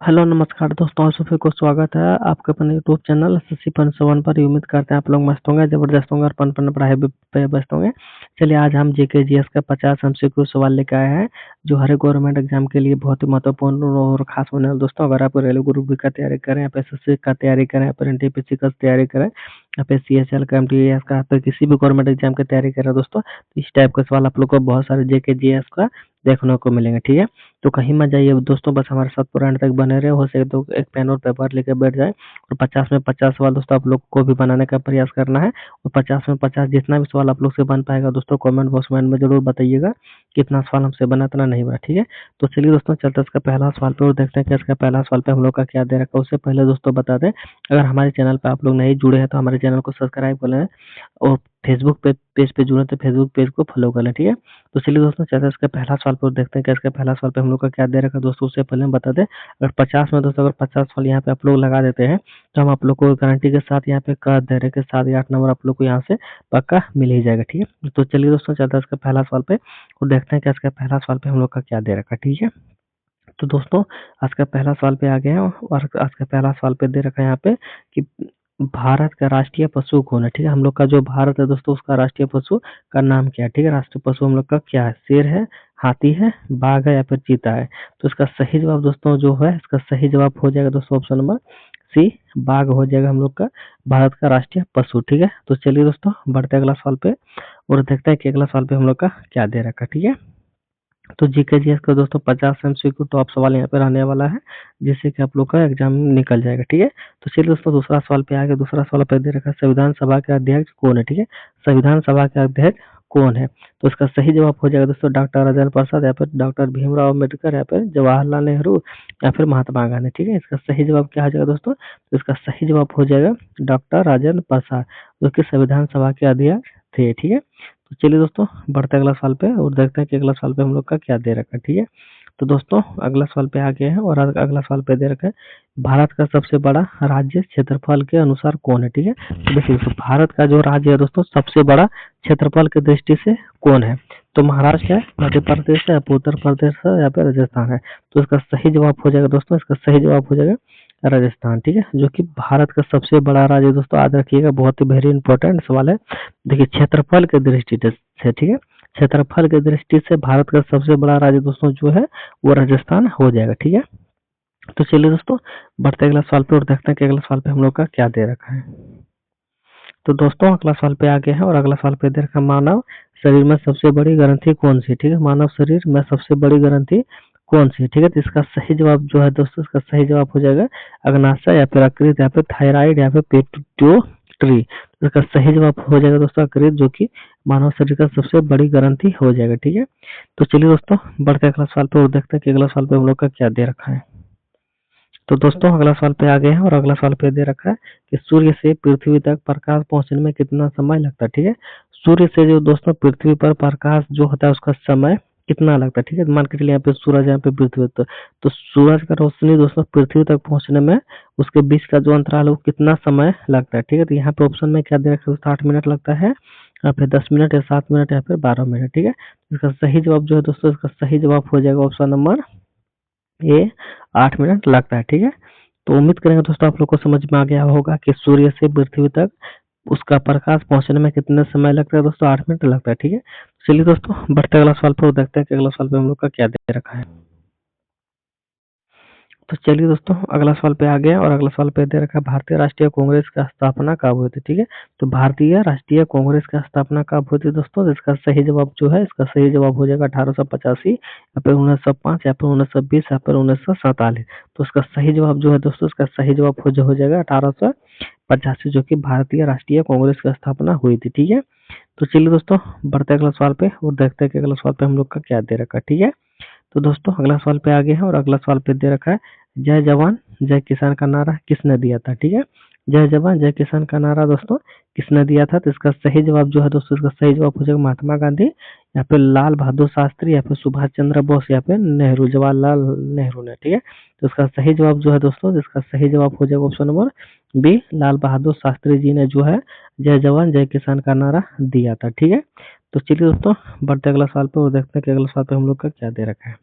Hello नमस्कार दोस्तों, आप सभी को स्वागत है आपके अपने यूट्यूब चैनल एसएससी 1 पर। उम्मीद करते हैं आप लोग मस्त होंगे, जबरदस्त होंगे और पन पढ़ाई पे बेस्ट होंगे। चलिए आज हम जीके जीएस का 50 एमसीक्यू सवाल लेकर आए हैं, जो हर गवर्नमेंट एग्जाम के लिए बहुत ही महत्वपूर्ण और खास होने वाले। दोस्तों अगर आप रेलवे ग्रुप बी का तैयारी करें, आप एसएससी का तैयारी करें, आप एनटीपीसी का तैयारी करें, आप सीएचएल का, एमटीएस का, आप किसी भी गवर्नमेंट एग्जाम की तैयारी करें दोस्तों, तो इस टाइप का सवाल आप लोग को बहुत सारे जेके जीएस का देखने को मिलेंगे। ठीक है, तो कहीं मत जाइए दोस्तों, बस हमारे साथ पूरा एंड तक बने रहे। हो सके तो एक पेन और पेपर लेकर बैठ जाए और 50 में 50 सवाल दोस्तों आप लोग को भी बनाने का प्रयास करना है। और 50 में 50 जितना भी सवाल आप लोग से बन पाएगा दोस्तों, कमेंट बॉक्स में जरूर बताइएगा कितना सवाल हमसे बना, इतना नहीं बना। ठीक है, तो चलिए दोस्तों चलते हैं इसका पहला सवाल पे और देखते हैं कि इसका पहला सवाल पे हम लोग का क्या दे रखा है। उससे पहले दोस्तों बता दें, अगर हमारे चैनल पे आप लोग नहीं जुड़े हैं तो हमारे चैनल को सब्सक्राइब कर लें और फेसबुक पेज पे जुड़े तो फेसबुक पेज को फॉलो कर लें। ठीक है, तो चलिए दोस्तों चलते हैं इसका पहला सवाल पर देखते हैं कि इसका पहला सवाल पे हम लोग का क्या दे रखा है दोस्तों। उससे पहले हम बता दें, अगर 50 में दोस्तों अगर 50 सवाल यहाँ पे आप लोग लगा देते हैं तो हम आप लोग को गारंटी के साथ यहाँ पे कर दे रहे के साथ 8 नंबर आप लोग को यहाँ से पक्का मिल ही जाएगा। ठीक है, तो चलिए दोस्तों चलते हैं इसका पहला सवाल पे और देखते हैं कि इसका पहला सवाल पे हम लोग का क्या दे रखा है। ठीक है, तो दोस्तों आज का पहला सवाल पे आ गया है और आज का पहला सवाल पे दे रखा है यहाँ पे कि भारत का राष्ट्रीय पशु कौन है। ठीक है, हम लोग का जो भारत है दोस्तों उसका राष्ट्रीय पशु का नाम क्या है। ठीक है, राष्ट्रीय पशु हम लोग का क्या है, शेर है, हाथी है, बाघ है या फिर चीता है। तो इसका सही जवाब दोस्तों जो है, इसका सही जवाब हो जाएगा दोस्तों ऑप्शन नंबर सी, बाघ हो जाएगा हम लोग का भारत का राष्ट्रीय पशु। ठीक है, तो चलिए दोस्तों बढ़ते अगला सवाल पे और देखते हैं कि अगला सवाल पे हम लोग का क्या दे रखा है। ठीक है, तो जीके जीएस का दोस्तों 50 एमसीक्यू टॉप सवाल यहाँ पे रहने वाला है, जिससे कि आप लोग का एग्जाम निकल जाएगा। ठीक है, तो चलिए दोस्तों दूसरा सवाल पे आ गया। दूसरा सवाल पे दे रखा है संविधान सभा के अध्यक्ष कौन है। ठीक है, संविधान सभा के अध्यक्ष कौन है, तो इसका सही जवाब हो जाएगा दोस्तों डॉक्टर राजेंद्र प्रसाद या फिर डॉक्टर भीमराव अम्बेडकर या फिर जवाहरलाल नेहरू या फिर महात्मा गांधी। ठीक है, इसका सही जवाब क्या हो जाएगा दोस्तों, तो इसका सही जवाब हो जाएगा डॉक्टर राजेंद्र प्रसाद, जो कि संविधान सभा के अध्यक्ष थे। ठीक है, तो चलिए दोस्तों बढ़ते अगला सवाल पे और देखते हैं कि अगला सवाल पे हम लोग का क्या दे रखा है। ठीक है, तो दोस्तों अगला सवाल पे आ गए हैं और अगला सवाल पे दे रखा है भारत का सबसे बड़ा राज्य क्षेत्रफल के अनुसार कौन है। ठीक है, तो देखिए दोस्तों भारत का जो राज्य है दोस्तों सबसे बड़ा क्षेत्रफल की दृष्टि से कौन है, तो महाराष्ट्र है, मध्य प्रदेश है, उत्तर प्रदेश है या फिर राजस्थान है। तो इसका सही जवाब हो जाएगा दोस्तों, इसका सही जवाब हो जाएगा राजस्थान। ठीक है, जो कि भारत का सबसे बड़ा राज्य है दोस्तों, याद रखिएगा बहुत ही वेरी इंपॉर्टेंट सवाल है। देखिए क्षेत्रफल की दृष्टि से, ठीक है, क्षेत्रफल की दृष्टि से भारत का सबसे बड़ा राज्य दोस्तों जो है वो राजस्थान हो जाएगा। ठीक है, तो चलिए दोस्तों बढ़ते अगला सवाल पे और देखते हैं कि अगला सवाल पे हम लोग का क्या दे रखा है। तो दोस्तों अगला सवाल पे आ गया है और अगला सवाल पे दे रखा है मानव शरीर में सबसे बड़ी ग्रंथि कौन सी। ठीक है, मानव शरीर में सबसे बड़ी ग्रंथि कौन सी। ठीक है, तो इसका सही जवाब जो है दोस्तों, इसका सही जवाब हो जाएगा अग्नाशय या फिर यकृत या फिर थायराइड या फिर पिट्यूटरी। इसका सही जवाब हो जाएगा दोस्तों यकृत, जो कि मानव शरीर का सबसे बड़ी ग्रंथि हो जाएगा। ठीक है, तो चलिए दोस्तों बढ़ते अगला सवाल पे और देखते हैं कि अगला सवाल पे हम लोग का क्या दे रखा है। तो दोस्तों अगला सवाल पे आ गए हैं और अगला सवाल पे दे रखा है कि सूर्य से पृथ्वी तक प्रकाश पहुंचने में कितना समय लगता है। ठीक है, सूर्य से जो दोस्तों पृथ्वी पर प्रकाश जो होता है उसका समय कितना लगता है। ठीक है, मान के चलिए यहाँ पे सूरज, यहाँ पे पृथ्वी, तो सूरज का रोशनी दोस्तों पृथ्वी तक पहुंचने में उसके बीच का जो अंतराल है वो कितना समय लगता है। ठीक है, तो यहाँ पे ऑप्शन में क्या दे रखा है, 8 मिनट लगता है या फिर 10 मिनट या 7 मिनट या फिर 12 मिनट। ठीक है, इसका सही जवाब जो है दोस्तों, इसका सही जवाब हो जाएगा ऑप्शन नंबर ये 8 मिनट लगता है। ठीक है, तो उम्मीद करेंगे दोस्तों आप लोग को समझ में आ गया होगा कि सूर्य से पृथ्वी तक उसका प्रकाश पहुंचने में कितना समय लगता है दोस्तों, 8 मिनट लगता है। ठीक है, चलिए दोस्तों बढ़ते अगला सवाल पर देखते हैं कि अगला सवाल पे हम लोग का क्या दे रखा है। तो चलिए दोस्तों अगला सवाल पे आ गए और अगला सवाल पे दे रखा है भारतीय राष्ट्रीय कांग्रेस का स्थापना कब हुई थी। ठीक है, तो भारतीय राष्ट्रीय कांग्रेस का स्थापना कब हुई थी दोस्तों, तो इसका सही जवाब जो है, इसका सही जवाब हो जाएगा 1885 या फिर 1905 या फिर 1920 या फिर 1947। तो इसका सही जवाब जो है दोस्तों, इसका सही जवाब हो जाएगा 1885, जो कि भारतीय राष्ट्रीय कांग्रेस की स्थापना हुई थी। ठीक है, तो चलिए दोस्तों बढ़ते अगला सवाल पे और देखते हैं कि अगला सवाल पे हम लोग का क्या दे रखा है। ठीक है, तो दोस्तों अगला सवाल पे आ गए हैं और अगला सवाल पे दे रखा है जय जवान जय किसान का नारा किसने दिया था। ठीक है, जय जवान जय किसान का नारा दोस्तों किसने दिया था, तो इसका सही जवाब जो है दोस्तों, इसका सही जवाब हो जाएगा महात्मा गांधी या फिर लाल बहादुर शास्त्री या फिर सुभाष चंद्र बोस या फिर नेहरू, जवाहरलाल नेहरू ने। ठीक है, तो इसका सही जवाब जो है दोस्तों, इसका सही जवाब हो जाएगा option number B, Lal Bahadur Shastri ji ने जो है जय जवान जय किसान का नारा दिया था। ठीक है, तो चलिए दोस्तों बढ़ते अगला सवाल पे और देखते हैं कि अगला सवाल पे हम लोग का क्या दे रखा है।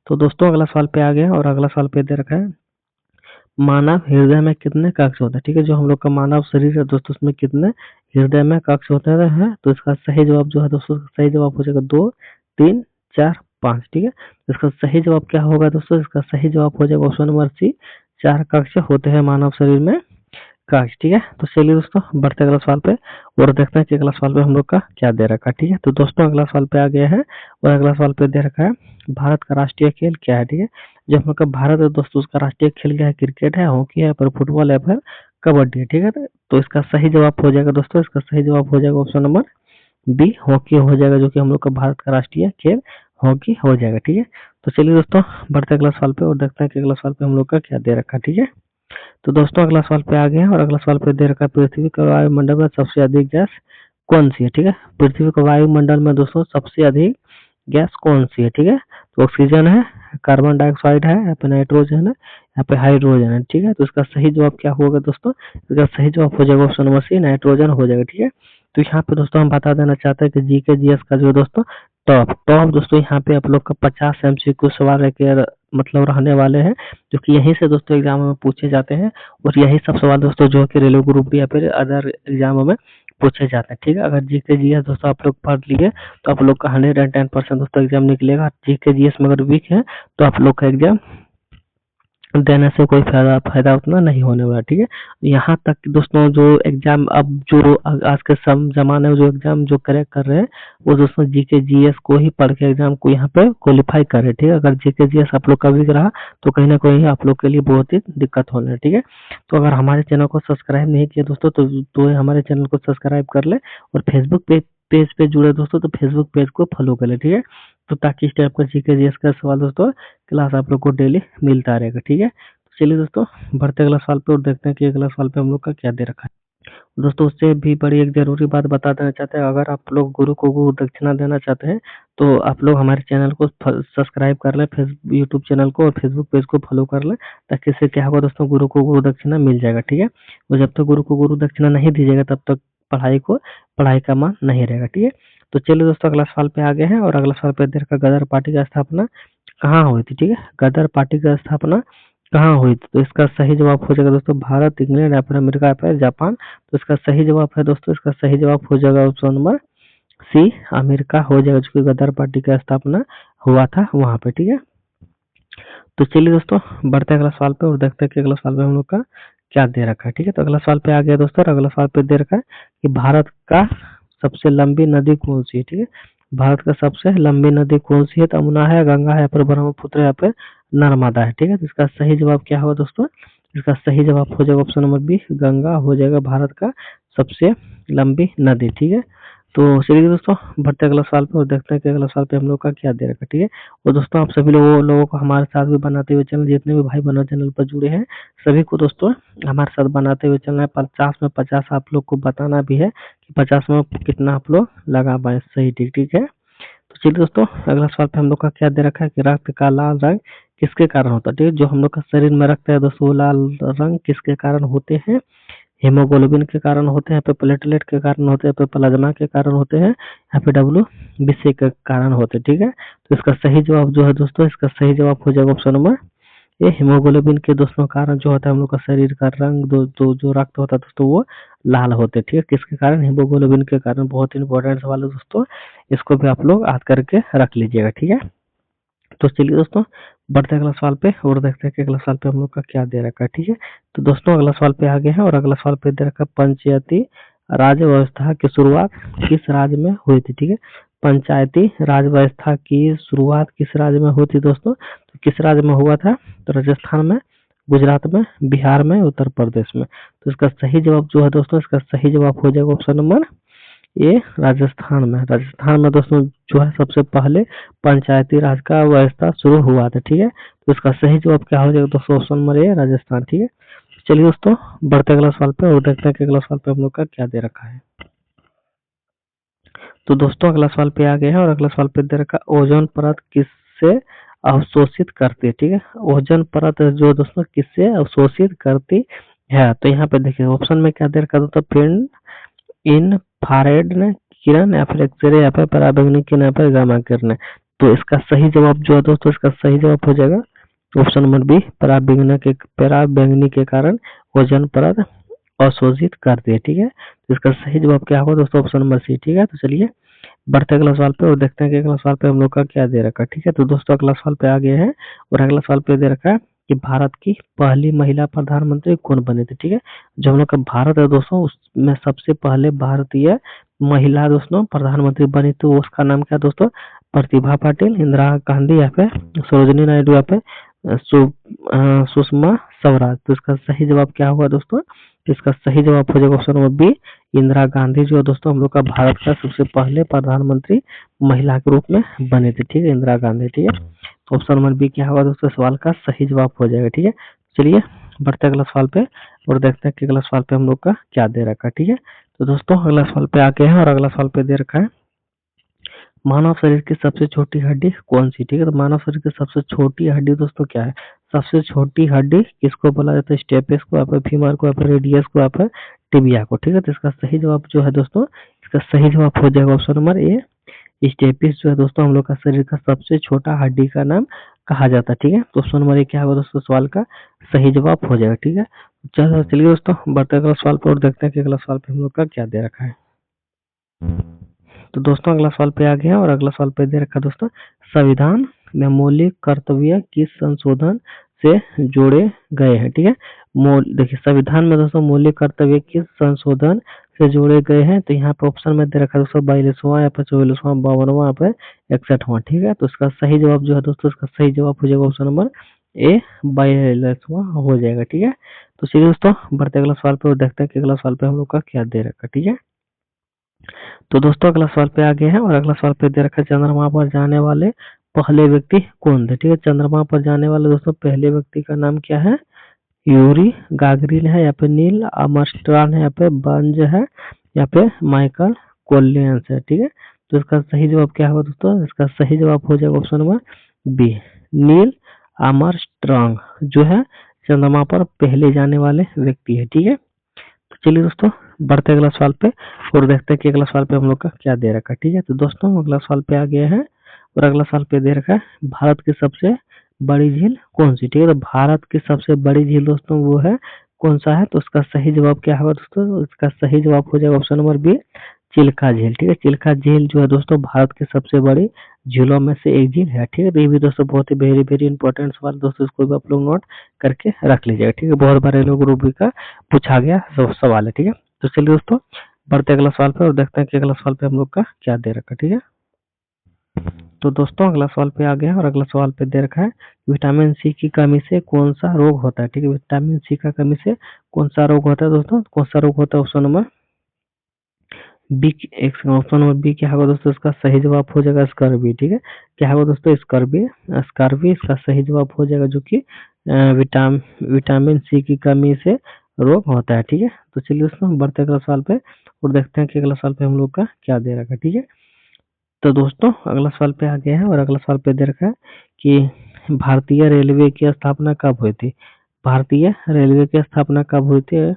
तो दोस्तों अगला सवाल पे आ गया और अगला सवाल पे दे रखा है, मानव हृदय में कितने कक्ष होते हैं? ठीक है, जो हम लोग का मानव शरीर है दोस्तों, उसमें कितने हृदय में कक्ष होते हैं? तो इसका सही जवाब जो है दोस्तों, सही जवाब हो जाएगा 2, 3, 4, 5। ठीक है, तो इसका सही जवाब क्या होगा दोस्तों? इसका सही जवाब हो जाएगा ऑप्शन नंबर सी, 4 कक्ष होते हैं मानव शरीर में कक्ष। ठीक है, तो चलिए दोस्तों बढ़ते अगला सवाल पे और देखते हैं कि अगला सवाल पे हम लोग का क्या दे रखा है। ठीक है, तो दोस्तों अगला सवाल पे आ गया है और अगला सवाल पे दे रखा है, भारत का राष्ट्रीय खेल क्या है? ठीक है, जो हम लोग का भारत है दोस्तों, उसका राष्ट्रीय खेल क्या है? क्रिकेट है, हॉकी है, फिर फुटबॉल है, फिर कबड्डी है। ठीक है, तो इसका सही जवाब हो जाएगा दोस्तों, इसका सही जवाब हो जाएगा ऑप्शन नंबर बी, हॉकी हो जाएगा, जो कि हम लोग का भारत का राष्ट्रीय खेल हॉकी हो जाएगा। ठीक है, तो चलिए दोस्तों बढ़ते अगला सवाल पे और देखते हैं कि अगला सवाल पे हम लोग का क्या दे रखा है। ठीक है, तो दोस्तों अगला सवाल पे आ गए हैं और अगला सवाल पे दे रखा है, पृथ्वी के वायुमंडल में सबसे अधिक गैस कौन सी है? ठीक है, पृथ्वी के वायुमंडल में दोस्तों सबसे अधिक गैस कौन सी है? ठीक है, तो ऑक्सीजन है, कार्बन डाइऑक्साइड है, यहाँ पे नाइट्रोजन है, यहाँ पे हाइड्रोजन है। ठीक है, तो इसका सही जवाब क्या होगा दोस्तों? इसका सही जवाब हो जाएगा ऑप्शन नंबर सी, नाइट्रोजन हो जाएगा। ठीक है, तो यहाँ पे दोस्तों हम बता देना चाहते हैं कि जीके जीएस का जो दोस्तों टॉप टॉप दोस्तों यहाँ पे आप लोग का 50 एमसीक्यू सवाल मतलब रहने वाले हैं, जो कि यहीं से दोस्तों एग्जाम में पूछे जाते हैं और यही सब सवाल दोस्तों जो कि रेलवे ग्रुप या फिर अदर एग्जामों में पूछे जाते हैं। ठीक है, अगर जीके जीएस दोस्तों आप लोग पढ़ लिए तो आप लोग का 110% दोस्तों एग्जाम निकलेगा। जीके जीएस में अगर वीक है तो आप लोग का एग्जाम देने से कोई फायदा उतना नहीं होने वाला। ठीक है, यहाँ तक दोस्तों जो एग्जाम अब जो आज के जमाने में जो एग्जाम जो करेक्ट कर रहे हैं वो दोस्तों जीके जीएस को ही पढ़ के एग्जाम को यहाँ पे क्वालिफाई कर रहे हैं। ठीक है, अगर जीके जीएस आप लोग का वीक रहा तो कहीं ना कहीं आप लोग के लिए बहुत ही दिक्कत होने है। ठीक है, तो अगर हमारे चैनल को सब्सक्राइब नहीं किया दोस्तों तो हमारे चैनल को सब्सक्राइब कर ले और फेसबुक पेज पे जुड़े दोस्तों तो फेसबुक पेज को फॉलो कर ले। ठीक है, तो ताकि इस टाइप का जीके जीएस का सवाल दोस्तों क्लास आप लोग को डेली मिलता रहेगा। ठीक है, तो चलिए दोस्तों बढ़ते अगला सवाल पे और देखते हैं कि अगला सवाल पे हम लोग का क्या दे रखा है। दोस्तों उससे भी बड़ी एक जरूरी बात बता देना चाहते हैं, अगर आप लोग गुरु को गुरु दक्षिणा देना चाहते हैं तो आप लोग हमारे चैनल को सब्सक्राइब कर लें, यूट्यूब चैनल को और फेसबुक पेज को फॉलो कर लें, ताकि इससे क्या होगा दोस्तों, गुरु को गुरु दक्षिणा मिल जाएगा। ठीक है, और जब तक गुरु को गुरु दक्षिणा नहीं दीजिएगा तब तक पढ़ाई का मान नहीं रहेगा। ठीक है, तो चलिए दोस्तों अगला सवाल पे आ गए हैं और अगला सवाल पे दे रखा, गदर पार्टी की स्थापना कहाँ हुई थी? ठीक है, गदर पार्टी की स्थापना कहाँ हुई थी? तो इसका सही जवाब हो जाएगा दोस्तों भारत, इंग्लैंड या फिर अमेरिका या फिर जापान। तो इसका सही जवाब है दोस्तों, इसका सही जवाब हो जाएगा ऑप्शन नंबर सी, अमेरिका हो जाएगा, जो कि गदर पार्टी का स्थापना हुआ था वहां पे। ठीक है, तो चलिए दोस्तों बढ़ते अगला सवाल पे और देखते हैं कि अगला सवाल पे हम लोग का क्या दे रखा है। ठीक है, तो अगला सवाल पे आ गया दोस्तों और अगला सवाल पे दे रखा है कि भारत का सबसे लंबी नदी कौन सी है? ठीक है, भारत का सबसे लंबी नदी कौन सी है? तो यमुना है, गंगा है, फिर ब्रह्मपुत्र है, या फिर नर्मदा है। ठीक है, तो इसका सही जवाब क्या होगा दोस्तों? इसका सही जवाब हो जाएगा ऑप्शन नंबर बी, गंगा हो जाएगा भारत का सबसे लंबी नदी। ठीक है, तो चलिए दोस्तों बढ़ते अगला सवाल पे और देखते हैं कि अगला सवाल पे हम लोग का क्या दे रखा है। ठीक है, और दोस्तों आप सभी लोगों को हमारे साथ भी बनाते हुए चैनल, जितने भी भाई बहनों चैनल पर जुड़े हैं सभी को दोस्तों हमारे साथ बनाते हुए चलना है। 50 में 50 आप लोग को बताना भी है कि 50 में कितना आप लोग लगा पाए सही। ठीक ठीक है, तो चलिए दोस्तों अगला सवाल पे हम लोग का क्या दे रखा है कि रक्त का लाल रंग किसके कारण होता है? ठीक है, जो हम लोग का शरीर में रक्त है दोस्तों, लाल रंग किसके कारण होते हैं? हीमोग्लोबिन के कारण होते हैं, पे प्लेटलेट के कारण होते हैं, पे प्लाज्मा के कारण होते हैं, या फिर WBC के कारण होते हैं। ठीक है, तो इसका सही जवाब जो है दोस्तों, इसका सही जवाब हो जाएगा ऑप्शन नंबर ये, हीमोग्लोबिन के दोस्तों कारण जो होता है हम लोग का शरीर का रंग जो रक्त होता है दोस्तों वो लाल होते हैं। ठीक है, किसके कारण? हीमोग्लोबिन के कारण। बहुत इंपॉर्टेंट सवाल है दोस्तों, इसको भी आप लोग याद करके रख लीजिएगा। ठीक है, तो चलिए दोस्तों बढ़ते अगला सवाल पे और देखते हैं कि अगला सवाल पे हम लोग का क्या दे रखा है। ठीक है, तो दोस्तों अगला सवाल पे आ गए हैं और अगला सवाल पे दे रखा है, पंचायती राज व्यवस्था की शुरुआत किस राज्य में हुई थी? ठीक है, पंचायती राज व्यवस्था की शुरुआत किस राज्य में हुई थी दोस्तों? तो किस राज्य में हुआ था? तो राजस्थान में, गुजरात में, बिहार में, उत्तर प्रदेश में। तो इसका सही जवाब जो है दोस्तों, इसका सही जवाब हो जाएगा ऑप्शन नंबर ये, राजस्थान में दोस्तों जो है सबसे पहले पंचायती राज का व्यवस्था शुरू हुआ था। ठीक है, तो इसका सही जवाब क्या हो जाएगा दोस्तों? ऑप्शन नंबर ए, राजस्थान। ठीक है, चलिए दोस्तों बढ़ते अगला सवाल पे और देखते हैं कि अगला सवाल पे हम लोग का क्या दे रखा है। तो दोस्तों अगला सवाल पे आ गए हैं और अगला सवाल पे दे रखा, ओजोन परत किससे अवशोषित करती है? ठीक है, ओजोन परत जो दोस्तों किससे अवशोषित करती है? तो यहाँ पे देखिए ऑप्शन में क्या दे रखा दोस्तों, फिर इंफ्रारेड किरण या फिर एक्सरे या फिर पराबैंगनी किरण या फिर गामा किरण। तो इसका सही जवाब जो है दोस्तों, इसका सही जवाब हो जाएगा ऑप्शन नंबर बी, पराबैंगनी के कारण ओजोन परत अवशोषित करती है। ठीक है, तो इसका सही जवाब क्या होगा दोस्तों, ऑप्शन नंबर सी। ठीक है, तो चलिए बढ़ते अगला सवाल पे और देखते हैं कि अगला सवाल पे हम लोग का क्या दे रखा है। ठीक है, तो दोस्तों अगला सवाल पे आ गए हैं और अगला सवाल पे दे रखा है कि भारत की पहली महिला प्रधानमंत्री कौन बनी थी। ठीक है, जो हम लोग का भारत है दोस्तों, उसमें सबसे पहले भारतीय महिला दोस्तों प्रधानमंत्री बनी थी, उसका नाम क्या दोस्तों, प्रतिभा पाटिल, इंदिरा गांधी या फिर सरोजिनी नायडू या फिर सुषमा स्वराज। तो इसका सही जवाब क्या होगा दोस्तों, तो इसका सही जवाब हो जाएगा option number B, Indira Gandhi जो है दोस्तों हम लोग का भारत का सबसे पहले प्रधानमंत्री महिला के रूप में बने थे। ठीक है, इंदिरा गांधी। ठीक है, तो ऑप्शन नंबर बी क्या होगा दोस्तों, सवाल का सही जवाब हो जाएगा। ठीक है, चलिए बढ़ते अगला सवाल पे और देखते हैं कि अगला सवाल पे हम लोग का क्या दे रखा है। ठीक है, तो दोस्तों अगला सवाल पे आ गए हैं और अगला सवाल पे दे रखा है मानव शरीर की सबसे छोटी हड्डी कौन सी। ठीक है, तो मानव शरीर की सबसे छोटी हड्डी दोस्तों क्या है, सबसे छोटी हड्डी किसको बोला जाता है, स्टेपिस को, आप फीमर को, आप रेडियस को, आप टिबिया को। ठीक है, तो इसका सही जवाब जो है दोस्तों, इसका सही जवाब हो जाएगा ऑप्शन नंबर ए, स्टेपिस जो है दोस्तों हम लोग का शरीर का सबसे छोटा हड्डी का नाम कहा जाता है। ठीक है, तो ऑप्शन नंबर ए क्या होगा दोस्तों, सवाल का सही जवाब हो जाएगा। ठीक है, चलिए दोस्तों बढ़ते अगला सवाल पर और देखते हैं कि अगला सवाल पे हम लोग का क्या दे रखा है। तो दोस्तों अगला सवाल पे आ गया और अगला सवाल पे दे रखा दोस्तों, संविधान में मौलिक कर्तव्य किस संशोधन से जोड़े गए हैं। ठीक है, देखिए संविधान में दोस्तों मौलिक कर्तव्य किस संशोधन से जोड़े गए हैं, तो यहाँ पे ऑप्शन में दे रखा है दोस्तों 42वां या फिर 44वां, 52वां या फिर 61वां। ठीक है, तो इसका सही जवाब जो है दोस्तों, इसका सही जवाब हो जाएगा ऑप्शन नंबर ए 42वां हो जाएगा। ठीक है, तो चलिए दोस्तों बढ़ते अगला सवाल पे और देखते हैं कि अगला सवाल पे हम लोग का क्या दे रखा है। ठीक है, तो दोस्तों अगला सवाल पे आ गए हैं और अगला सवाल पे दे रखा है चंद्रमा पर जाने वाले पहले व्यक्ति कौन थे। ठीक है, चंद्रमा पर जाने वाले दोस्तों पहले व्यक्ति का नाम क्या है, यूरी गागरिन है या फिर नील आर्मस्ट्रांग है या फिर बंज है या फिर माइकल कोलिंस है। ठीक है, तो इसका सही जवाब क्या होगा दोस्तों, इसका सही जवाब हो जाएगा option number B, Neil Armstrong जो है चंद्रमा पर पहले जाने वाले व्यक्ति है। ठीक है, तो चलिए दोस्तों बढ़ते अगला सवाल पे और देखते हैं कि अगला सवाल पे हम लोग का क्या दे रखा है। ठीक है, तो दोस्तों अगला सवाल पे आ गया है और अगला सवाल पे दे रखा है भारत की सबसे बड़ी झील कौन सी। ठीक है, तो भारत की सबसे बड़ी झील दोस्तों वो है कौन सा है, तो उसका सही जवाब क्या होगा दोस्तों, इसका सही जवाब हो जाएगा ऑप्शन नंबर बी, चिल्का झील। ठीक है, चिल्का झील जो है दोस्तों भारत की सबसे बड़ी झीलों में से एक झील है। ठीक है, तो ये भी दोस्तों बहुत ही वेरी वेरी इंपॉर्टेंट सवाल दोस्तों, इसको भी आप लोग नोट करके रख लीजिएगा। ठीक है, बहुत बार लोग रूबी का पूछा गया सवाल है। ठीक है, तो चलिए दोस्तों बढ़ते अगला सवाल पे और देखते हैं कि अगला सवाल पे हम लोग का क्या दे रखा है। ठीक है, तो दोस्तों अगला सवाल पे आ गया और अगला सवाल पे दे रखा है विटामिन सी की कमी से कौन सा रोग होता है। ठीक है, विटामिन सी का कमी से कौन सा रोग होता है दोस्तों, कौन सा रोग होता है, option number B, option number B क्या होगा दोस्तों, इसका सही जवाब हो जाएगा स्कर्वी। ठीक है, क्या होगा दोस्तों, स्कर्वी, स्कर्वी इसका सही जवाब हो जाएगा जो कि विटामिन सी की कमी से रोग होता है। ठीक है, तो चलिए दोस्तों बढ़ते अगला सवाल पे और देखते हैं कि अगला सवाल पे हम लोग का क्या दे रखा है। ठीक है, तो दोस्तों अगला सवाल पे आ गया है और अगला सवाल पे दे रखा है कि भारतीय रेलवे की स्थापना कब हुई थी। भारतीय रेलवे की स्थापना कब हुई थी,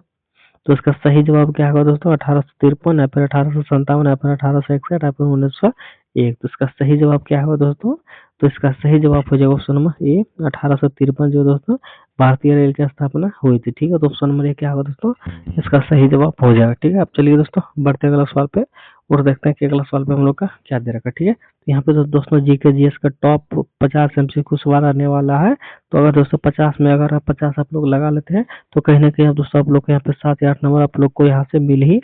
तो इसका सही जवाब क्या होगा दोस्तों, 1853 या फिर 1857 या फिर 1861 या फिर 1901। तो इसका सही जवाब क्या होगा दोस्तों, तो इसका सही जवाब हो जाएगा ऑप्शन नंबर ए 1853 जो दोस्तों भारतीय रेल की स्थापना हुई थी। ठीक है, तो ऑप्शन नंबर ए क्या होगा दोस्तों, इसका सही जवाब हो जाएगा। ठीक है, अब चलिए दोस्तों बढ़ते अगला सवाल पे और देखते हैं कि अगला सवाल पे हम लोग का क्या दे रखा है। ठीक है, तो यहाँ पे दोस्तों जीके जीएस का टॉप 50 एमसीक्यू सवाल आने वाला है। तो अगर दोस्तों 50 में अगर आप 50 आप लोग लगा लेते हैं तो कहीं ना कहीं आप दोस्तों आप लोग को यहाँ पे 7 या 8 नंबर आप लोग को यहाँ से मिल ही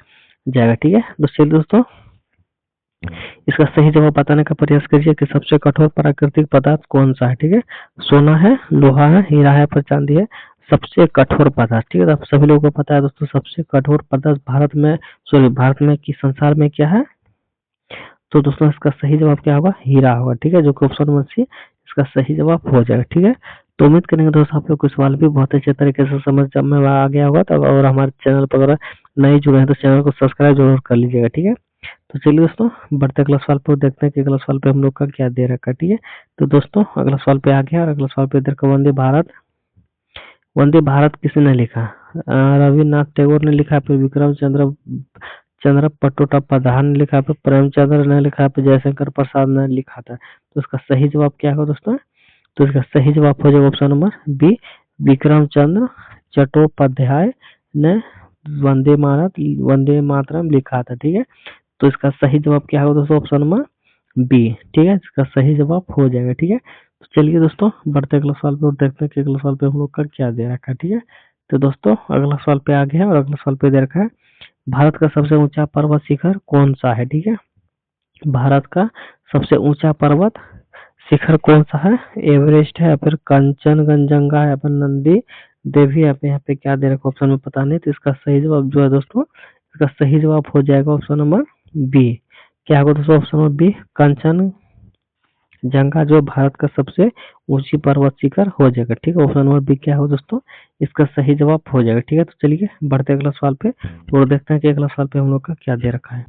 जाएगा। ठीक है, तो चलिए दोस्तों इसका सही जवाब बताने का प्रयास कीजिए कि सबसे कठोर प्राकृतिक पदार्थ कौन सा है। ठीक है, सोना है, लोहा है, हीरा है, पर चांदी है, सबसे कठोर पदार्थ। ठीक है, तो आप सभी लोगों को पता है दोस्तों सबसे कठोर पदार्थ भारत में कि संसार में क्या है, तो दोस्तों इसका सही जवाब क्या होगा, हीरा होगा। ठीक है, जो कि ऑप्शन नंबर सी इसका सही जवाब हो जाएगा। ठीक है, तो उम्मीद करेंगे दोस्तों आप लोग को सवाल भी बहुत अच्छे तरीके से समझ में आ गया होगा। तो और हमारे चैनल पर अगर नए जुड़े हैं तो चैनल को सब्सक्राइब जरूर कर लीजिएगा। ठीक है, तो चलिए दोस्तों बढ़ते अगला सवाल पर देखते हैं कि अगला सवाल पे हम लोग का क्या दे रखा है। ठीक है, तो दोस्तों अगला सवाल पे आ गया और अगला सवाल पे इधर का वंदे भारत किसने लिखा, रविन्द्रनाथ टैगोर ने लिखा, फिर विक्रम चंद्र पट्टोपाध्याय ने लिखा, फिर प्रेमचंद्र ने लिखा, फिर जयशंकर प्रसाद ने लिखा था। तो इसका सही जवाब क्या होगा दोस्तों? तो इसका सही जवाब हो जाएगा option number B, Vikram Chandra Chattopadhyay ने वंदे मातरम लिखा था। ठीक है, तो इसका सही जवाब क्या होगा दोस्तों? Option number B. ठीक है, इसका सही जवाब हो जाएगा। ठीक है, तो चलिए दोस्तों बढ़ते अगला सवाल पे और देखते हैं कि अगला सवाल पे हम लोग का क्या दे रखा है। ठीक है, तो दोस्तों अगला सवाल पे आ गया है और अगला सवाल पे दे रखा है, भारत का सबसे ऊंचा पर्वत शिखर कौन सा है? ठीक है, भारत का सबसे ऊंचा पर्वत शिखर कौन सा है? एवरेस्ट है या फिर कंचनजंगा है या फिर नंदी देवी है? यहाँ पे क्या दे रखा ऑप्शन में पता नहीं, तो इसका सही जवाब जो है दोस्तों, इसका सही जवाब हो जाएगा ऑप्शन नंबर बी। क्या होगा दोस्तों? ऑप्शन नंबर बी, कंचनजंगा जो भारत का सबसे ऊंची पर्वत शिखर हो जाएगा। ठीक है, ऑप्शन नंबर बी क्या हो दोस्तों? इसका सही जवाब हो जाएगा। ठीक है, तो चलिए बढ़ते अगला सवाल पे और देखते हैं कि अगला सवाल पे हम लोग का क्या दे रखा है।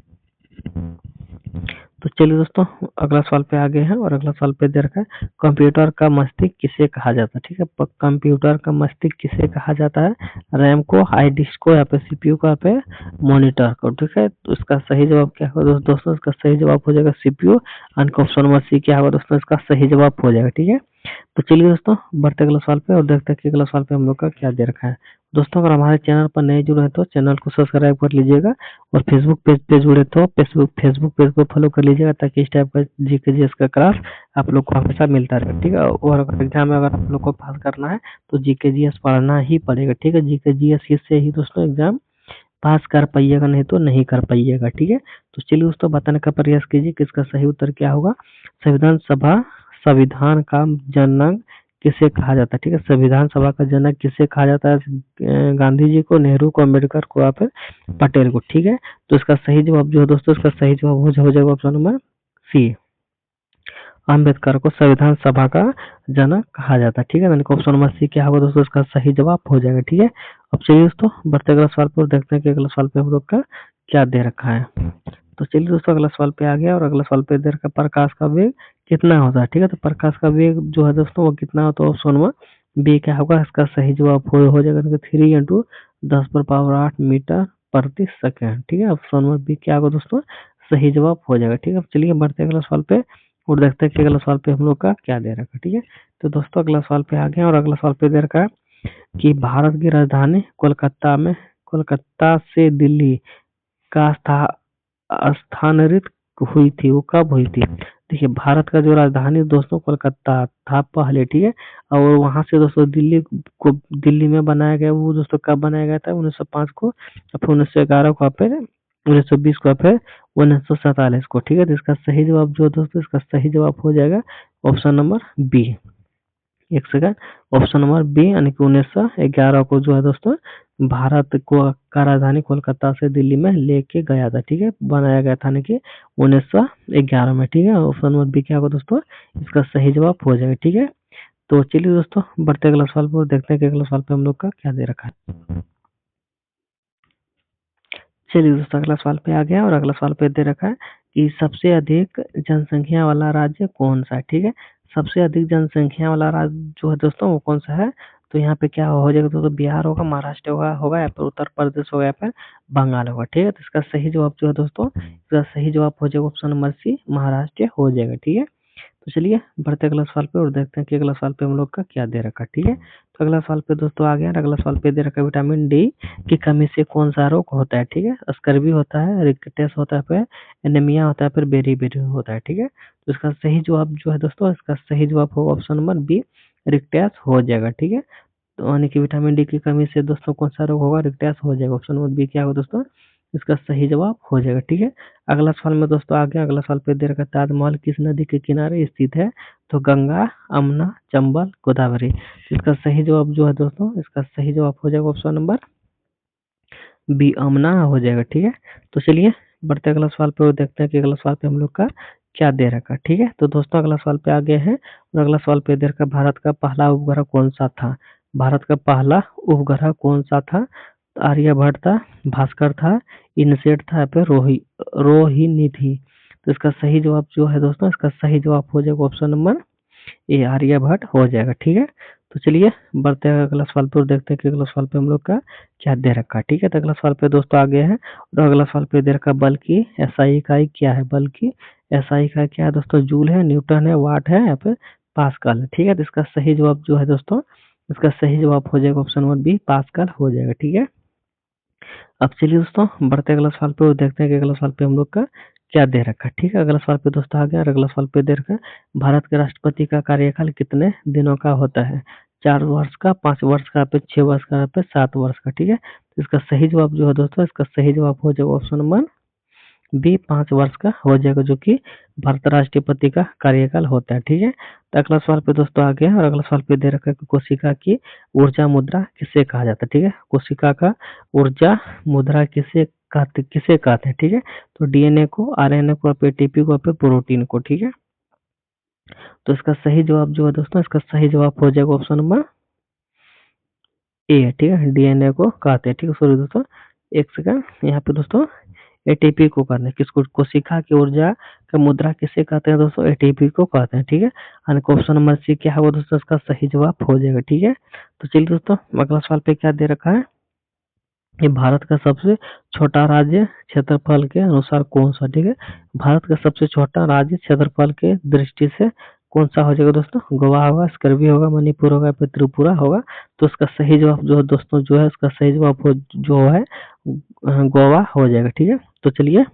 तो चलिए दोस्तों अगला सवाल पे आ गए हैं और अगला सवाल पे दे रखा है, कंप्यूटर का मस्तिष्क किसे कहा जाता है? ठीक है, कंप्यूटर का मस्तिष्क किसे कहा जाता है? रैम को, हार्ड डिस्क को, या फिर सीपीयू को, या फिर मॉनिटर को? ठीक है, तो इसका सही जवाब क्या होगा दोस्तों? इसका सही जवाब हो जाएगा सीपीयू। ऑप्शन नंबर सी क्या होगा दोस्तों? इसका सही जवाब हो जाएगा। ठीक है, तो चलिए दोस्तों बढ़ते अगला सवाल पे और देखते हैं कि अगला सवाल पे हम लोग का क्या दे रखा है। दोस्तों अगर हमारे चैनल पर नए जुड़े हैं तो चैनल को सब्सक्राइब कर लीजिएगा और फेसबुक पेज पे जुड़े तो फेसबुक पेज को फॉलो कर लीजिएगा, ताकि इस टाइप का जीके जीएस का क्लास आप लोग को हमेशा मिलता रहे। ठीक है, और अगर एग्जाम में अगर आप लोग को पास करना है तो जीके जीएस पढ़ना ही पड़ेगा। ठीक है, जीके जीएस से ही दोस्तों एग्जाम पास कर पाइएगा, नहीं तो नहीं कर पाइएगा। ठीक है, तो चलिए दोस्तों बताने का प्रयास कीजिए कि इसका सही उत्तर क्या होगा। संविधान का जनक किसे कहा जाता है? ठीक है, संविधान सभा का जनक किसे कहा जाता है? गांधी जी को, नेहरू को, अम्बेडकर को, या फिर पटेल को? ठीक है, तो इसका सही जवाब जो है दोस्तों, इसका सही जवाब हो जाएगा ऑप्शन नंबर सी, अम्बेडकर को संविधान सभा का जनक कहा जाता है। ठीक है, यानी कि ऑप्शन नंबर सी क्या होगा दोस्तों? इसका सही जवाब हो जाएगा। ठीक है, अब चलिए दोस्तों बढ़ते अगला सवाल पर देखते हैं कि अगला सवाल पे हम लोग का क्या दे रखा है। तो चलिए दोस्तों अगला सवाल पे आ गया और अगला सवाल पे दे रखा, प्रकाश का वेग कितना होता है? ठीक है, तो प्रकाश का वेग जो है दोस्तों वो कितना होता है? ऑप्शन नंबर बी क्या होगा? इसका सही जवाब हो जाएगा 3 × 10⁸ मीटर प्रति सेकेंड। ठीक है, ऑप्शन नंबर बी क्या होगा दोस्तों? सही जवाब हो जाएगा। ठीक है, अब चलिए बढ़ते अगला सवाल पे और देखते हैं कि अगला सवाल पे हम लोग का क्या दे रखा है। ठीक है, तो दोस्तों अगला सवाल पे आ गए और अगला सवाल पे दे रखा है कि भारत की राजधानी कोलकाता से दिल्ली का स्थानांतरित हुई थी, वो कब हुई थी? देखिए भारत का जो राजधानी दोस्तों कोलकाता था पहले। ठीक है, और वहां से दोस्तों दिल्ली में बनाया गया, वो दोस्तों कब बनाया गया था? 1905 को, फिर 1911 को, फिर 1920 को, फिर 1947 को। ठीक है, तो इसका सही जवाब जो है दोस्तों, इसका सही जवाब हो जाएगा ऑप्शन नंबर बी। एक सेकंड, ऑप्शन नंबर बी यानी कि 1911 को जो है दोस्तों भारत को का राजधानी कोलकाता से दिल्ली में लेके गया था। ठीक है, बनाया गया था यानी कि 1911 में। ठीक है, ऑप्शन नंबर बी क्या होगा दोस्तों? इसका सही जवाब हो जाएगा। ठीक है, तो चलिए दोस्तों बढ़ते अगला सवाल पर देखते हैं कि अगला सवाल पे हम लोग का क्या दे रखा है। चलिए दोस्तों अगला सवाल पे आ गया और अगला सवाल पे दे रखा है कि सबसे अधिक जनसंख्या वाला राज्य कौन सा है? ठीक है, सबसे अधिक जनसंख्या वाला राज्य जो है दोस्तों वो कौन सा है? तो यहाँ पे क्या हो जाएगा दोस्तों? बिहार होगा, महाराष्ट्र होगा या फिर उत्तर प्रदेश होगा या फिर बंगाल होगा। ठीक है, तो इसका सही जवाब जो है दोस्तों, इसका सही जवाब हो जाएगा ऑप्शन नंबर सी, महाराष्ट्र हो जाएगा। ठीक है, तो चलिए बढ़ते अगला सवाल पे और देखते हैं कि अगला सवाल पे हम लोग का क्या दे रखा है। ठीक है, तो अगला सवाल पे दोस्तों आ गया और अगला सवाल पे दे रखा है, विटामिन डी की कमी से कौन सा रोग होता है? ठीक है, स्कर्वी होता है, रिकेट्स होता है, फिर एनीमिया होता है, फिर बेरी होता है। ठीक है, तो इसका सही जवाब जो है दोस्तों, इसका सही जवाब होगा ऑप्शन नंबर बी, रिकेट्स हो जाएगा। ठीक है, तो यानी कि विटामिन डी की कमी से दोस्तों कौन सा रोग होगा? रिकेट्स हो जाएगा। ऑप्शन नंबर बी क्या होगा दोस्तों? इसका सही जवाब हो जाएगा। ठीक है, अगला सवाल में दोस्तों आ गया, अगला सवाल पे दे रखा, ताजमहल किस नदी के किनारे स्थित है? तो गंगा, अमना, चंबल, गोदावरी। इसका सही जवाब जो है दोस्तों, इसका सही जवाब हो जाएगा ऑप्शन नंबर बी, अमना हो जाएगा। ठीक है, तो चलिए बढ़ते अगला सवाल पे और देखते हैं कि अगला सवाल पे हम लोग का क्या दे रखा है। ठीक है, तो दोस्तों अगला सवाल पे आ गए हैं और अगला सवाल पे दे रखा, भारत का पहला उपग्रह कौन सा था? भारत का पहला उपग्रह कौन सा था? आर्यभट्ट था, भास्कर था, इनसेट था, या फिर रोहिणी थी? तो इसका सही जवाब जो है दोस्तों, इसका सही जवाब हो जाएगा ऑप्शन नंबर ए, आर्यभट्ट हो जाएगा। ठीक है, तो चलिए बढ़ते हैं अगला सवाल पे और देखते हैं कि अगला सवाल पे हम लोग का क्या दे रखा है। ठीक है, तो अगला सवाल पे दोस्तों आगे है और अगला सवाल पे दे रखा बल की एसआई इकाई क्या है। बल की एसआई इकाई क्या है दोस्तों? जूल है, न्यूटन है, वाट है या फिर पास्कल है। ठीक है, तो इसका सही जवाब जो है दोस्तों, इसका सही जवाब हो जाएगा ऑप्शन नंबर बी, पास्कल हो जाएगा। ठीक है, अब चलिए दोस्तों बढ़ते अगला सवाल पे और देखते हैं कि अगला सवाल पे हम लोग का क्या दे रखा है। ठीक है, अगला सवाल पे दोस्तों आ गया और अगला सवाल पे दे रखा है भारत के राष्ट्रपति का कार्यकाल कितने दिनों का होता है? 4 वर्ष का, 5 वर्ष का, फिर 6 वर्ष का, फिर 7 वर्ष का। ठीक है, तो इसका सही जवाब जो है दोस्तों, इसका सही जवाब हो जाएगा ऑप्शन नंबर बी, 5 वर्ष का हो जाएगा, जो कि भारत राष्ट्रपति का कार्यकाल होता है। ठीक है, तो अगला सवाल पे दोस्तों आ गया और अगला सवाल पे दे रखा है कि कोशिका की ऊर्जा मुद्रा किसे कहा जाता है। ठीक है, कोशिका का ऊर्जा मुद्रा किसे कहते हैं? ठीक है, तो डीएनए को, आरएनए को, एटीपी को, प्रोटीन को। ठीक है, तो इसका सही जवाब जो है दोस्तों, इसका सही जवाब हो जाएगा ऑप्शन नंबर ए है। ठीक है, डीएनए को कहते हैं। ठीक है, सॉरी दोस्तों, एक सेकंड, यहाँ पे दोस्तों एटीपी को कहते हैं, किसको? कोशिका की ऊर्जा का मुद्रा किसे कहते हैं दोस्तों? एटीपी को कहते हैं। ठीक है, यानी ऑप्शन नंबर सी क्या है वो दोस्तों, इसका सही जवाब हो जाएगा। ठीक है, तो चलिए दोस्तों अगला सवाल पे क्या दे रखा है, ये भारत का सबसे छोटा राज्य क्षेत्रफल के अनुसार कौन सा? ठीक है, भारत का सबसे छोटा राज्य क्षेत्रफल के दृष्टि से कौन सा हो जाएगा दोस्तों? गोवा होगा, स्कर्वी होगा, मणिपुर होगा, फिर त्रिपुरा होगा। तो इसका सही जवाब जो है दोस्तों, जो है इसका सही जवाब जो है गोवा हो जाएगा। ठीक है, तो चलिए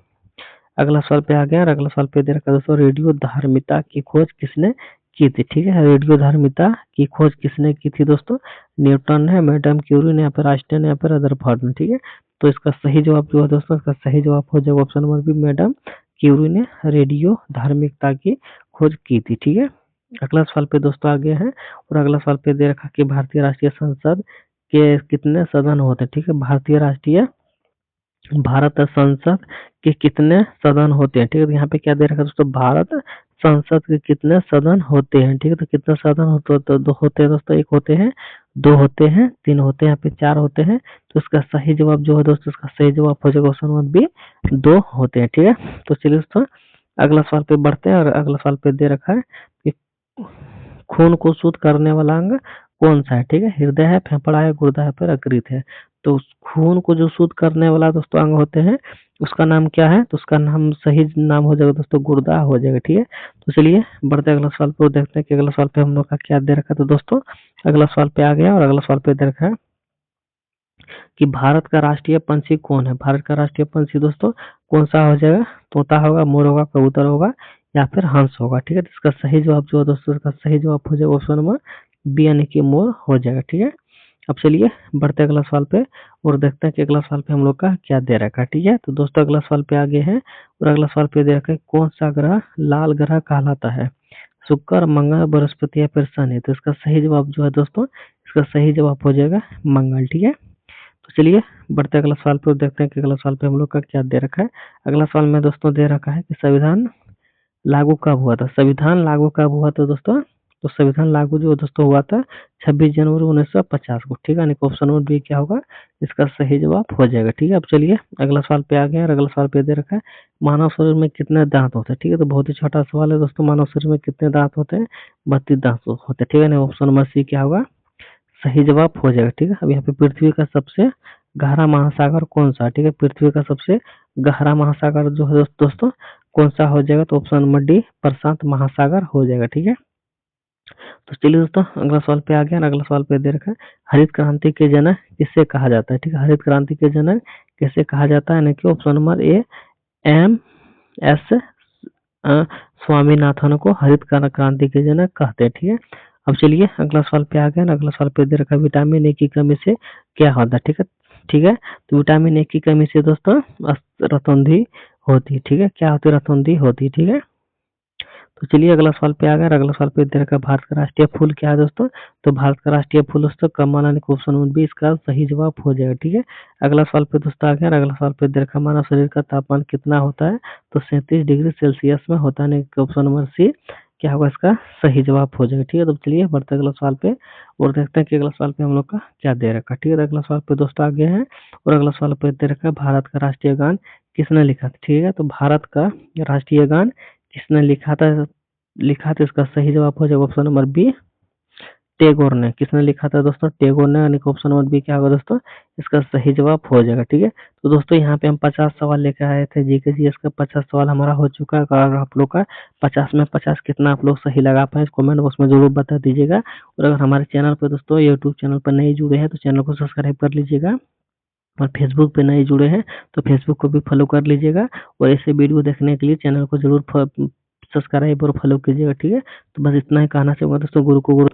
अगला सवाल पे आ गया और अगला सवाल पे दे रखा है दोस्तों, रेडियो धार्मिकता की खोज किसने की थी? ठीक है, रेडियो धार्मिकता की खोज किसने की थी दोस्तों? न्यूटन है, मैडम क्यूरी ने, या फिर आइंस्टाइन ने, या फिर रदरफोर्ड ने। ठीक है, तो इसका सही जवाब जो है दोस्तों, इसका सही जवाब हो जाएगा option number B, madam Curie ने रेडियो धार्मिकता की खोज की थी। ठीक है, अगला सवाल पे दोस्तों आ गया है और अगला सवाल पे दे रखा कि भारतीय राष्ट्रीय संसद के कितने सदन होते हैं? ठीक है, भारत संसद के कितने सदन होते हैं? ठीक है, तो यहाँ पे क्या दे रखा है दोस्तों, भारत संसद के कितने सदन होते हैं? ठीक है, तो कितने सदन होते तो दो होते हैं दोस्तों, एक होते हैं, दो होते हैं, तीन होते हैं, यहाँ पे 4 होते हैं। तो इसका सही जवाब जो है दोस्तों, इसका सही जवाब हो जाएगा ऑप्शन नंबर बी, 2 होते हैं। ठीक है, तो चलिए दोस्तों अगला सवाल पे बढ़ते हैं और अगला सवाल पे दे रखा है कि खून को शुद्ध करने वाला अंग कौन सा है? ठीक है, हृदय है, फेफड़ा है, गुर्दा है, फिर यकृत है। तो खून को जो शुद्ध करने वाला दोस्तों अंग होते हैं, उसका नाम क्या है? तो उसका नाम, सही नाम हो जाएगा दोस्तों गुर्दा हो जाएगा। ठीक है, तो चलिए बढ़ते अगला सवाल पे और देखते हैं कि अगला सवाल पे हम लोग का क्या दे रखा है। तो दोस्तों अगला सवाल पे आ गया और अगला सवाल पे दे रखा है कि भारत का राष्ट्रीय पंछी कौन है? भारत का राष्ट्रीय पंछी दोस्तों कौन सा हो जाएगा? तोता होगा, मोर होगा, कबूतर होगा, या फिर हंस होगा। ठीक है, तो इसका सही जवाब जो है दोस्तों, इसका सही जवाब हो जाएगा ऑप्शन नंबर बी, यानी कि मोर हो जाएगा। ठीक है, अब चलिए बढ़ते अगला सवाल पे और देखते हैं कि अगला सवाल पे हम लोग का क्या दे रखा है। ठीक है, तो दोस्तों अगला सवाल पे आगे है और अगला सवाल पे दे रखा है कौन सा ग्रह लाल ग्रह कहलाता है? शुक्र, मंगल, बृहस्पति या फिर शनि। तो इसका सही जवाब जो है दोस्तों, इसका सही जवाब हो जाएगा मंगल। ठीक है, तो चलिए बढ़ते अगला सवाल पे और देखते हैं कि अगला सवाल पे हम लोग का क्या दे रखा है। अगला सवाल में दोस्तों दे रखा है कि संविधान लागू कब हुआ था? संविधान लागू कब हुआ था दोस्तों? तो संविधान लागू जो दोस्तों हुआ था 26 जनवरी 1950 को। ठीक है, यानी ऑप्शन नंबर बी क्या होगा, इसका सही जवाब हो जाएगा। ठीक है, अब चलिए अगला सवाल पे आ गए और अगला सवाल पे दे रखा है मानव शरीर में कितने दांत होते हैं? ठीक है, तो बहुत ही छोटा सवाल है दोस्तों, मानव शरीर में कितने दांत होते हैं? 32 दांत होते हैं। ठीक है, ऑप्शन नंबर सी क्या होगा, सही जवाब हो जाएगा। ठीक है, अब यहाँ पे पृथ्वी का सबसे गहरा महासागर कौन सा? ठीक है, पृथ्वी का सबसे गहरा महासागर जो है दोस्तों कौन सा हो जाएगा? तो ऑप्शन नंबर डी, प्रशांत महासागर हो जाएगा। ठीक है, तो चलिए दोस्तों अगला सवाल पे आ गया और अगला सवाल पे दे रखा है हरित क्रांति के जनक किसे कहा जाता है? ठीक है, हरित क्रांति के जनक किसे कहा जाता है? यानी कि option number A, M S Swaminathan को हरित क्रांति के जनक कहते हैं। ठीक है, अब चलिए अगला सवाल पे आ गया, अगला सवाल पे दे रखा है विटामिन ए की कमी से क्या होता है? ठीक है, ठीक है, तो विटामिन ए की कमी से दोस्तों रतौंधी होती है। ठीक है, क्या होती है? रतौंधी होती है। ठीक है, तो चलिए अगला सवाल पे आ गया, अगला सवाल पे दे रखा है भारत का राष्ट्रीय फूल क्या है दोस्तों? तो भारत का राष्ट्रीय फूल दोस्तों कमल, यानी ऑप्शन नंबर बी इसका सही जवाब हो जाएगा। ठीक है, अगला सवाल पे दोस्तों आ गया, अगला सवाल पे दे रखा मानव शरीर का तापमान कितना होता है? तो 37 डिग्री सेल्सियस में होता है, ऑप्शन नंबर सी क्या होगा, इसका सही जवाब हो जाएगा। ठीक है, तो चलिए बढ़ते अगला सवाल पे और देखते हैं कि अगला सवाल पे हम लोग का क्या दे रखा है। ठीक है, तो अगला सवाल पे दोस्तों आगे हैं और अगला सवाल पे दे रखा है भारत का राष्ट्रीय गान किसने लिखा था? ठीक है, तो भारत का राष्ट्रीय गान किसने लिखा था? इसका सही जवाब हो जाएगा ऑप्शन नंबर बी, टैगोर ने, किसने लिखा था दोस्तों? टैगोर ने। यानी कि ऑप्शन नंबर बी क्या होगा दोस्तों? इसका सही जवाब हो जाएगा। ठीक है, तो दोस्तों यहाँ पे हम 50 सवाल लेकर आए थे, जीके जीएस का 50 सवाल हमारा हो चुका है। अगर आप लोग का 50 में 50 कितना आप लोग सही लगा पाए, कमेंट बॉक्स में जरूर बता दीजिएगा। और अगर हमारे चैनल पर दोस्तों, यूट्यूब चैनल पर नए जुड़े हैं तो चैनल को सब्सक्राइब कर लीजिएगा, और फेसबुक पे नए जुड़े हैं तो फेसबुक को भी फॉलो कर लीजिएगा। और ऐसे वीडियो देखने के लिए चैनल को जरूर सब्सक्राइब और फॉलो कीजिएगा। ठीक है, तो बस इतना ही कहना चाहूँगा दोस्तों। गुरु को गुरु